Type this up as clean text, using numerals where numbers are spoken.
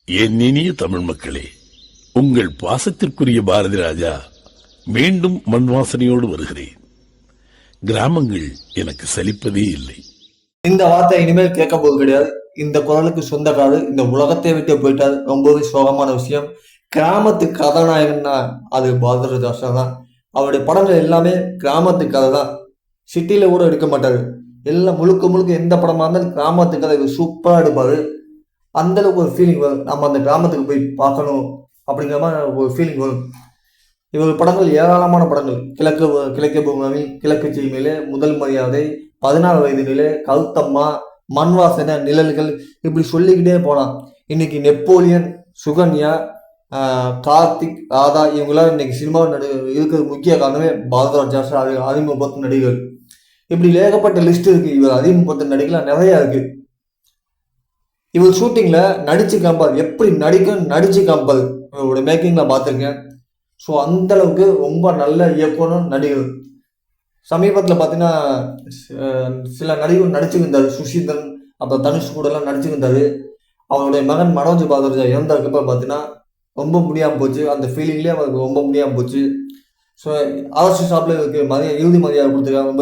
என் இனிய தமிழ் மக்களே, உங்கள் பாசத்திற்குரிய பாரதி ராஜா மீண்டும் மண் வாசனையோடு வருகிறேன். கிராமங்கள் எனக்கு சலிப்பதே இல்லை. இந்த வார்த்தை இனிமேல் கேட்க போது கிடையாது. இந்த குரலுக்கு சொந்தக்காரு இந்த உலகத்தை விட்டு போயிட்டாரு. ரொம்பவே சோகமான விஷயம். கிராமத்து கதாநாயகன்னா அது பாரதி ராஜா தான். அவருடைய படங்கள் எல்லாமே கிராமத்து கதை தான். சிட்டியில கூட எடுக்க மாட்டாரு. எல்லாம் முழுக்க முழுக்க எந்த படமா இருந்தாலும் கிராமத்து கதை சூப்பரா எடுப்பாரு. அந்த அளவுக்கு ஒரு ஃபீலிங் வரும். நம்ம அந்த கிராமத்துக்கு போய் பார்க்கணும் அப்படிங்கிற மாதிரி ஒரு ஃபீலிங் வரும். இவர் படங்கள் ஏராளமான படங்கள். கிழக்கு பூங்காவில், கிழக்கு சீமையிலே, முதல் மரியாதை, 16 வயது நிலை, கருத்தம்மா, மண் வாசனை, நிழல்கள், இப்படி சொல்லிக்கிட்டே போனான். இன்னைக்கு நெப்போலியன், சுகன்யா, கார்த்திக், ராதா இவங்களாம் இன்னைக்கு சினிமா இருக்கிறது முக்கிய காரணமே பாரதி ராஜா அறிமுகப்படுத்தும் நடிகர்கள். இப்படி ஏகப்பட்ட லிஸ்ட் இருக்கு. இவர் அறிமுகப்படுத்தும் நடிகர்கள் நிறைய இருக்கு. இவர் ஷூட்டிங்ல நடிச்சு காம்பார். எப்படி நடிச்சு காம்பார். இவரோட மேக்கிங்ல பார்த்துருக்கேன். ஸோ அந்த அளவுக்கு ரொம்ப நல்ல இயக்குனர் நடிகர். சமீபத்தில் பார்த்தீங்கன்னா சில நடிகர் நடிச்சுருந்தாரு. சுஷீந்திரன் அப்புறம் தனுஷ் கூட எல்லாம் நடிச்சுருந்தாரு. அவருடைய மகன் மனோஜ் பாரதி இறந்ததுக்கப்புறம் பார்த்தீங்கன்னா ரொம்ப முடியாமல் போச்சு. அந்த ஃபீலிங்லேயே அவருக்கு ரொம்ப முடியாமல் போச்சு. ஸோ அரசு சாப்பில் இருக்கு இறுதி மரியாதை கொடுத்துருக்காங்க. ரொம்ப